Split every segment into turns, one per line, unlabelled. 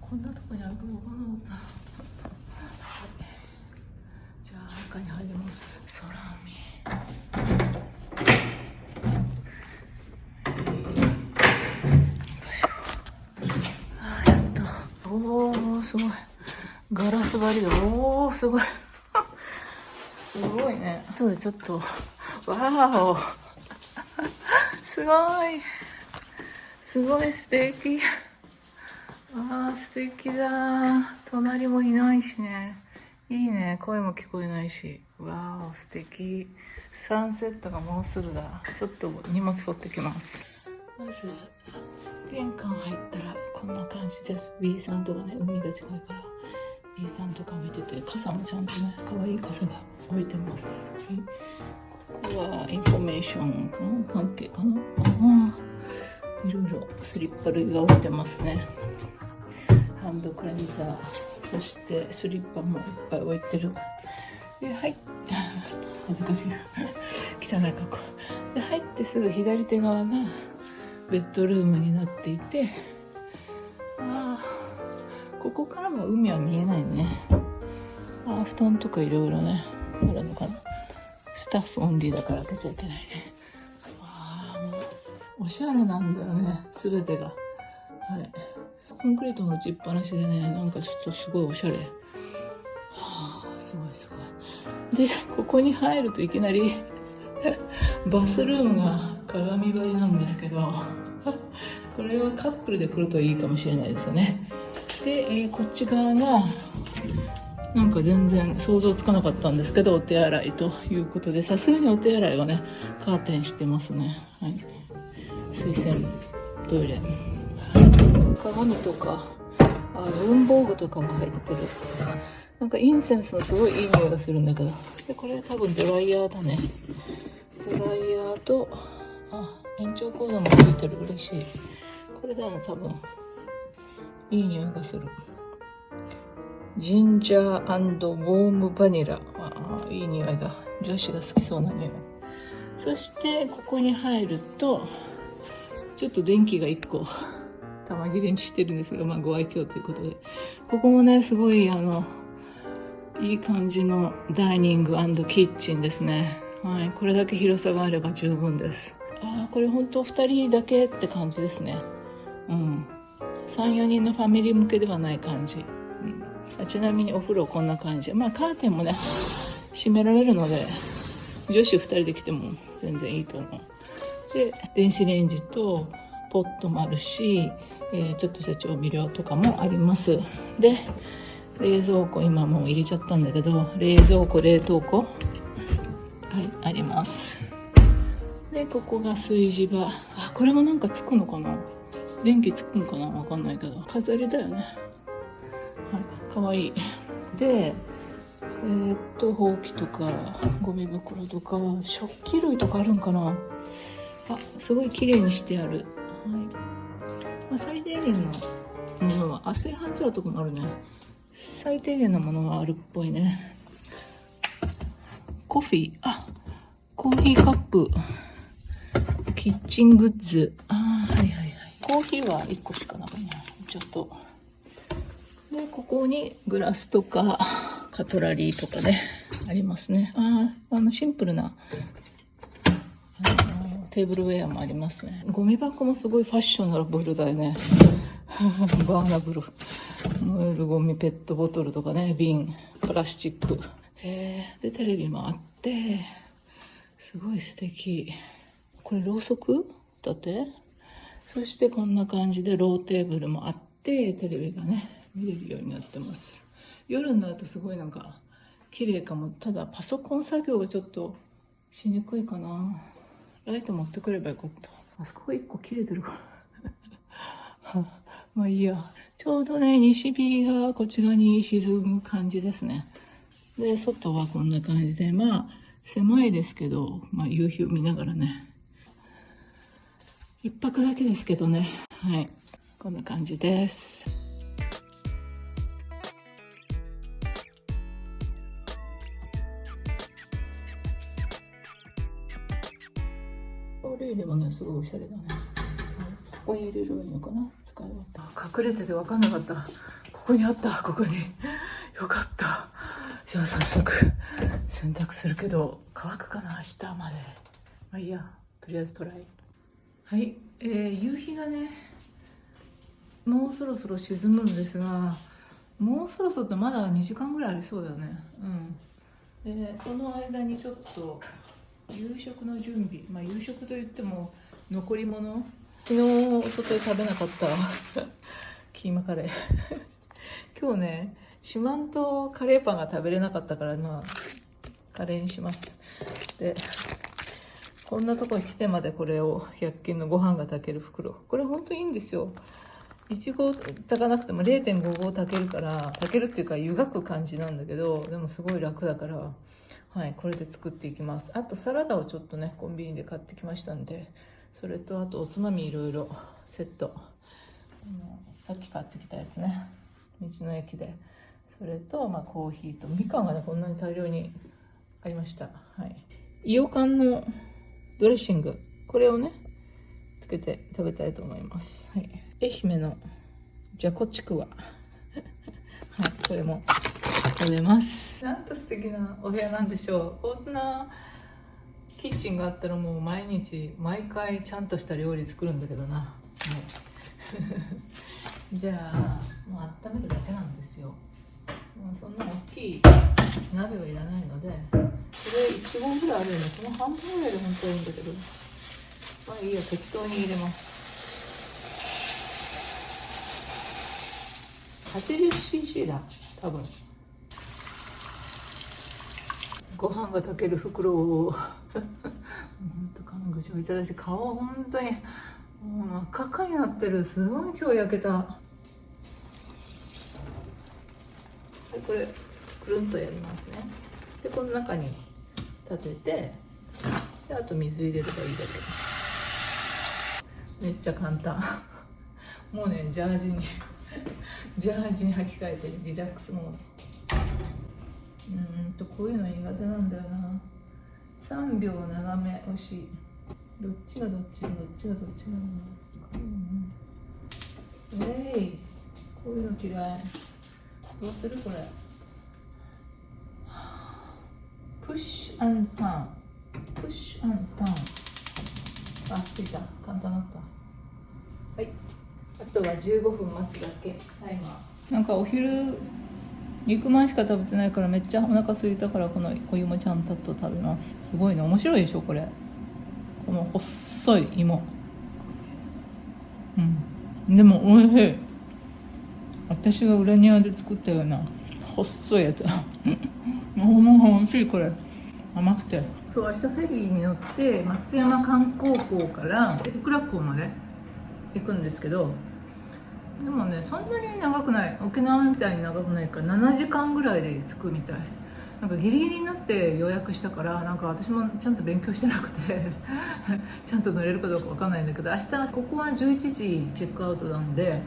こんなとこにあるか分からなかった。じゃあ中に入ります。空見。やっと。おー、すごい。ガラス張りで、おー、すごい。すごいね。後でちょっと、わーお。すごい。すごい素敵。あー、素敵だ。隣もいないしね。いいね。声も聞こえないし。わー、素敵。サンセットがもうすぐだ。ちょっと荷物取ってきます。まず、玄関入ったらこんな感じです。B さんとかね、海が近いから B さんとか見てて、傘もちゃんとね、可愛い傘が置いてます。はい、ここはインフォメーションかな、関係かな。いろいろスリッパ類が置いてますね。ハンドクレンザー、そしてスリッパもいっぱい置いてる。で、はい。恥ずかしい。汚い格好。で、入ってすぐ左手側がベッドルームになっていて、ここからも海は見えないね。布団とかいろいろね、あるのかな。スタッフオンリーだから開けちゃいけないね。もうおしゃれなんだよね、すべてが。はい。コンクリートの打ちっぱなしでね、なんかちょっとすごいおしゃれ。すごいすごい。で、ここに入るといきなりバスルームが鏡張りなんですけど、これはカップルで来るといいかもしれないですよね。で、こっち側がなんか全然想像つかなかったんですけど、お手洗いということで、さすがにお手洗いはね、カーテンしてますね。はい。水洗トイレ。鏡とか、文房具とかが入ってる。なんかインセンスのすごいいい匂いがするんだけど。で、これ多分ドライヤーだね。ドライヤーと、延長コードもついてる。嬉しい。これだね、多分。いい匂いがする。ジンジャー&ウォームバニラ。いい匂いだ。女子が好きそうな匂い。そして、ここに入ると、ちょっと電気が1個、玉切れにしてるんですが、ご愛嬌ということで。ここもね、すごい、いい感じのダイニング&キッチンですね。はい。これだけ広さがあれば十分です。これ本当2人だけって感じですね。うん。3、4人のファミリー向けではない感じ。ちなみにお風呂こんな感じ。カーテンもね、閉められるので、女子2人で来ても全然いいと思う。で、電子レンジとポットもあるし、ちょっとした調味料とかもあります。で、冷蔵庫、今もう入れちゃったんだけど、冷蔵庫、冷凍庫、はい、あります。で、ここが炊事場。これもなんかつくのかな、電気つくんかな、わかんないけど。飾りだよね。はい、かわいい。で、ほうきとか、ゴミ袋とか、食器類とかあるんかな。すごい綺麗にしてある。はい。最低限のものは、炊飯ジャーとかもあるね。最低限のものがあるっぽいね。コーヒーカップ、キッチングッズ。はいはいはい。コーヒーは1個しかないね。ちょっと。で、ここにグラスとか、カトラリーとかね、ありますね。シンプルな、テーブルウェアもありますね。ゴミ箱もすごいファッショナブルだよね。バーナブル。燃えるゴミ、ペットボトルとかね、瓶、プラスチック。で、テレビもあって、すごい素敵。これろうそくだって。そしてこんな感じでローテーブルもあって、テレビがね、見れるようになってます。夜になるとすごいなんか、綺麗かも。ただパソコン作業がちょっとしにくいかな。ライト持ってくればよかった。あそこ1個切れてるからいいや。ちょうどね、西日がこっち側に沈む感じですね。で、外はこんな感じで、狭いですけど、夕日を見ながらね。一泊だけですけどね。はい。こんな感じです。トイレはね、すごいおしゃれだね。ここに入れるのいいのかな。使い終わった。隠れてて分かんなかった。ここにあった。ここによかった。じゃあ早速洗濯するけど乾くかな、明日まで。まあいいや、とりあえずトライ。はい、夕日がねもうそろそろ沈むんですが、もうそろそろってまだ2時間ぐらいありそうだよね。でその間にちょっと夕食の準備、まあ夕食といっても残り物、昨日外で食べなかったキーマカレー今日ね四万十カレーパンが食べれなかったから、まあカレーにします。でこんなとこに来てまでこれを100均のご飯が炊ける袋、これほんといいんですよ。1合炊かなくても 0.5 合炊けるから、炊けるっていうか湯がく感じなんだけど、でもすごい楽だから、はい、これで作っていきます。あとサラダをちょっとねコンビニで買ってきましたんで、それとあとおつまみいろいろセット、さっき買ってきたやつね、道の駅で、それと、まあ、コーヒーとみかんがねこんなに大量にありました。はい、イヨカンのドレッシング、これをねつけて食べたいと思います。はい、愛媛のじゃこちくわはい、これも食べます。なんと素敵なお部屋なんでしょう。こんなキッチンがあったらもう毎日毎回ちゃんとした料理作るんだけどな、はい、じゃあもう温めるだけなんですよ。もうそんな大きい鍋はいらないので、これ1合ぐらいあるんで、この半分ぐらいで本当はいいんだけど、まあいいや、適当に入れます。80cc だ多分。ご飯が炊ける袋をほんと感ぐちょいただし、顔本当にもう真っ赤っかになってる。すごい今日焼けた。はい、これくるんとやりますね。でこの中に立てて、であと水入れればいいだけ。めっちゃ簡単もうねジャージに履き替えてリラックスモード。こういうの苦手なんだよな。3秒長め押し、どっちがどっちがどっちがどっちがこういうの嫌い。どうするこれ。プッシュアンターン、プッシュアンターン。あ、ついた。簡単だった。はい、あとは15分待つだけ。タイマー。なんかお昼肉まんしか食べてないからめっちゃお腹空いたから、このお芋ちゃんと食べます。すごいね、面白いでしょこれ。この細い芋、でもおいしい。私が裏庭で作ったような細いやつもうおいしい。これ甘くて。そう、明日フェリーに乗って松山観光港から小倉港まで行くんですけど、でもねそんなに長くない、沖縄みたいに長くないから7時間ぐらいで着くみたい。なんかギリギリになって予約したから、なんか私もちゃんと勉強してなくてちゃんと乗れるかどうかわかんないんだけど、明日ここは11時チェックアウトなんで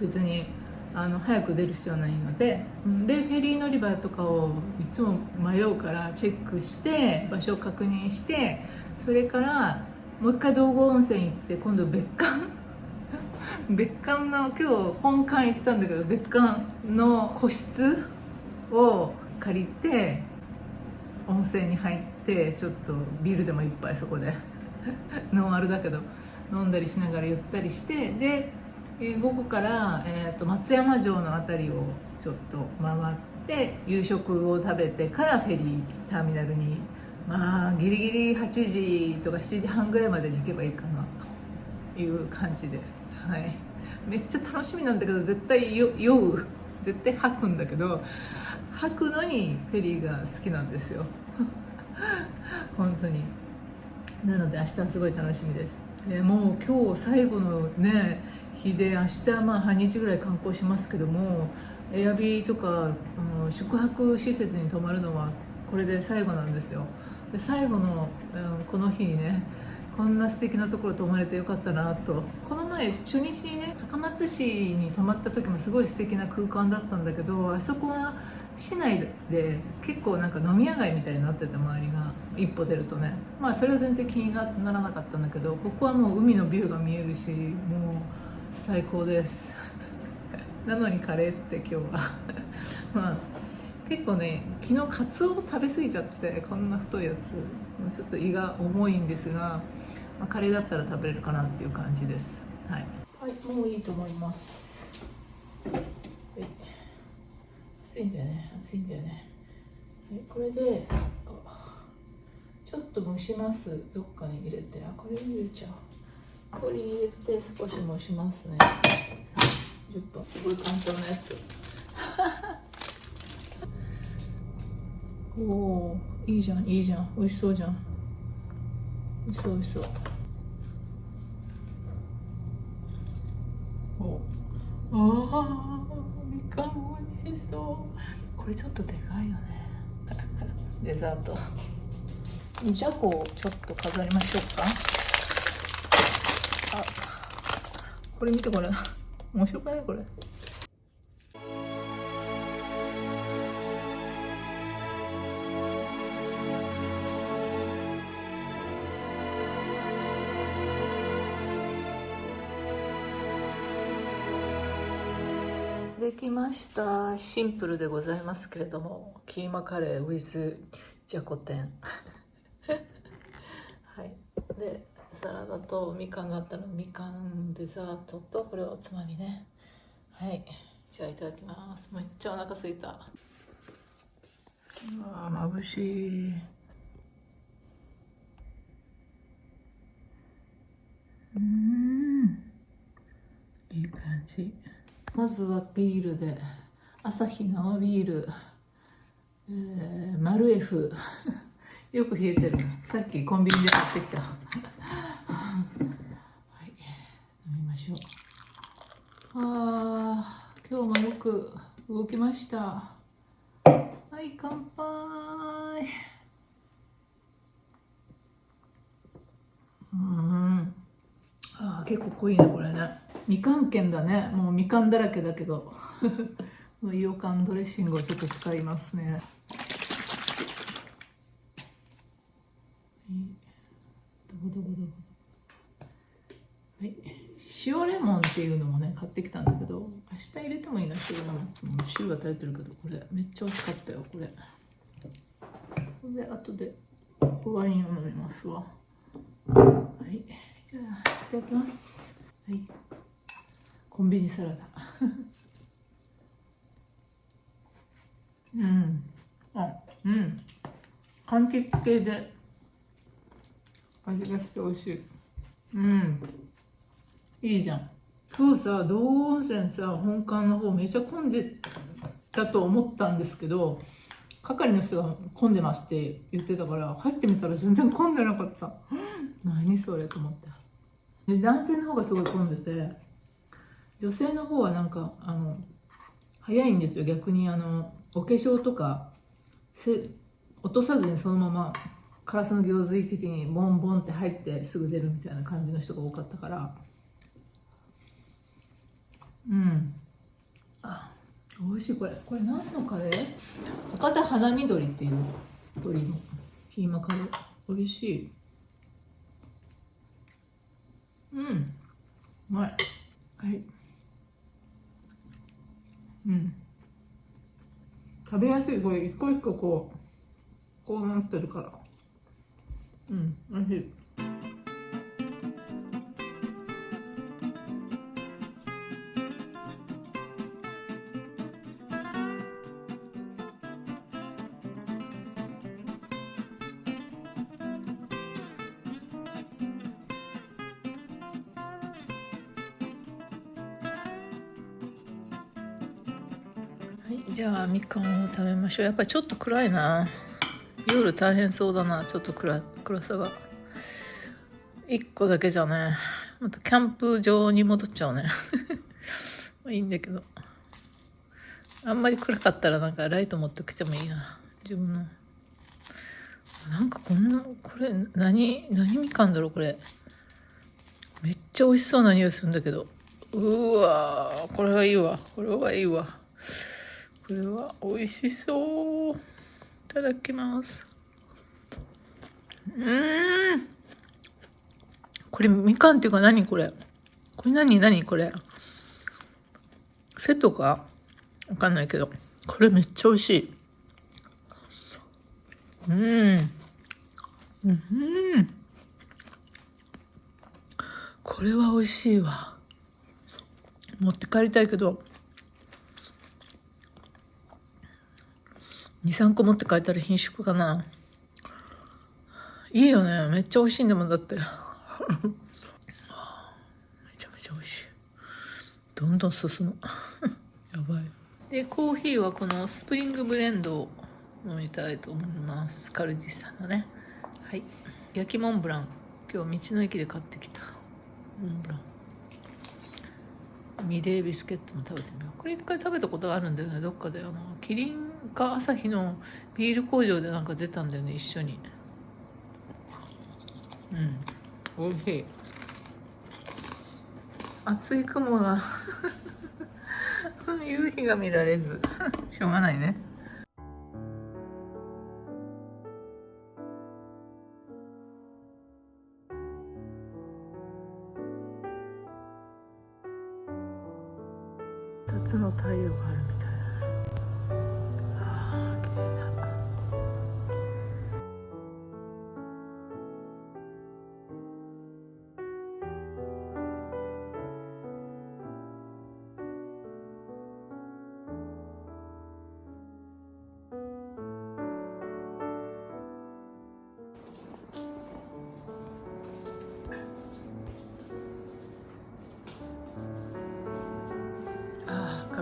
別に早く出る必要はないので、フェリー乗り場とかをいつも迷うからチェックして場所を確認して、それからもう一回道後温泉行って、今度別館の、今日本館行ったんだけど、別館の個室を借りて温泉に入って、ちょっとビールでも一杯そこでノンアルだけど飲んだりしながらゆったりして、で午後から、松山城の辺りをちょっと回って夕食を食べてからフェリーターミナルに、まあギリギリ8時とか7時半ぐらいまでに行けばいいかなという感じです。はい、めっちゃ楽しみなんだけど、絶対絶対吐くんだけど、吐くのにフェリーが好きなんですよ本当に。なので明日はすごい楽しみです。もう今日最後のね日で、明日まあ半日ぐらい観光しますけども、エアビーとか宿泊施設に泊まるのはこれで最後なんですよ。で最後の、この日にねこんな素敵なところ泊まれてよかったなと。この前初日にね高松市に泊まった時もすごい素敵な空間だったんだけど、あそこは市内で結構なんか飲み屋街みたいになってて、周りが一歩出るとね、まあそれは全然気にならなかったんだけど、ここはもう海のビューが見えるし、もう最高ですなのにカレーって今日はまあ結構ね、昨日カツオを食べ過ぎちゃって、こんな太いやつちょっと胃が重いんですが、まあ、カレーだったら食べれるかなっていう感じです。はい、はい、もういいと思います。はい、暑いんだよね、暑いんだよね。はい、これでちょっと蒸します。どっかに入れて、これ入れちゃう。氷に入れて少し蒸しますね。10分、すごい簡単なやつおお、いいじゃん、いいじゃん、美味しそうじゃん。美味しそう、美味しそう。お、ああ、みかん美味しそう。これちょっとでかいよねデザート。じゃこをちょっと飾りましょうか。あ、これ見て、これ面白くないこれ。できました。シンプルでございますけれども、キーマカレー with じゃこ天はい、でサラダとみかんがあったらみかんデザートと、これはおつまみね。はい、じゃあいただきます。めっちゃお腹すいた。うわー、眩しい。いい感じ。まずはビールで、アサヒ生ビール、マルエフよく冷えてる。さっきコンビニで買ってきたはい、飲みましょう。今日もよく動きました。はい、乾杯。結構濃いねこれね。みかん県だね。もうみかんだらけだけどイオカンドレッシングをちょっと使いますね。はい、塩レモンっていうのもね買ってきたんだけど、明日入れてもいいな。塩レモン、もう汁が垂れてるけど、これめっちゃ美味しかったよこれ。で後でワインを飲みますわ。はい、じゃあいただきます。はい、コンビニサラダ柑橘系で味がして美味しい。いいじゃん。今日さ、道後温泉さ、本館の方めっちゃ混んでたと思ったんですけど、係の人が混んでますって言ってたから入ってみたら全然混んでなかった何それと思って。で、男性の方がすごい混んでて、女性の方はなんか早いんですよ。逆にお化粧とか落とさずにそのままカラスの行水的にボンボンって入ってすぐ出るみたいな感じの人が多かったから、美味しい。これ何のカレー？博多花緑っていう鶏のキーマカレー。美味しい。うまい。はい。食べやすい。これ一個一個こうなってるから。美味しい。はい、じゃあみかんを食べましょう。やっぱりちょっと暗いな。夜大変そうだな。ちょっと暗さが。1個だけじゃね、またキャンプ場に戻っちゃうねまあいいんだけど、あんまり暗かったらなんかライト持ってきてもいいな、自分の。なんかこれ何みかんだろう。これめっちゃ美味しそうな匂いするんだけど。うわー、これはいいわ。これはいいわ。これは美味しそう。いただきます。これみかんっていうか、何これ。これ何これ。セットかわかんないけど、これめっちゃ美味しい。これは美味しいわ。持って帰りたいけど、2、3個持って帰ったら品縮かな。いいよね。めっちゃ美味しいんだもんだって。めちゃめちゃ美味しい。どんどん進む。やばい。で、コーヒーはこのスプリングブレンドを飲みたいと思います。カルディさんのね。はい。焼きモンブラン。今日道の駅で買ってきたモンブラン。ミレービスケットも食べてみよう。これ一回食べたことがあるんだよね。どっかでキリンかアサヒのビール工場でなんか出たんだよね、一緒に。おいしい。厚い雲が夕日が見られずしょうがないね。2つの太陽があるみたいな。あー綺麗だ。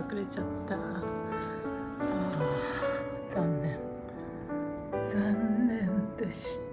隠れちゃった。残念でした。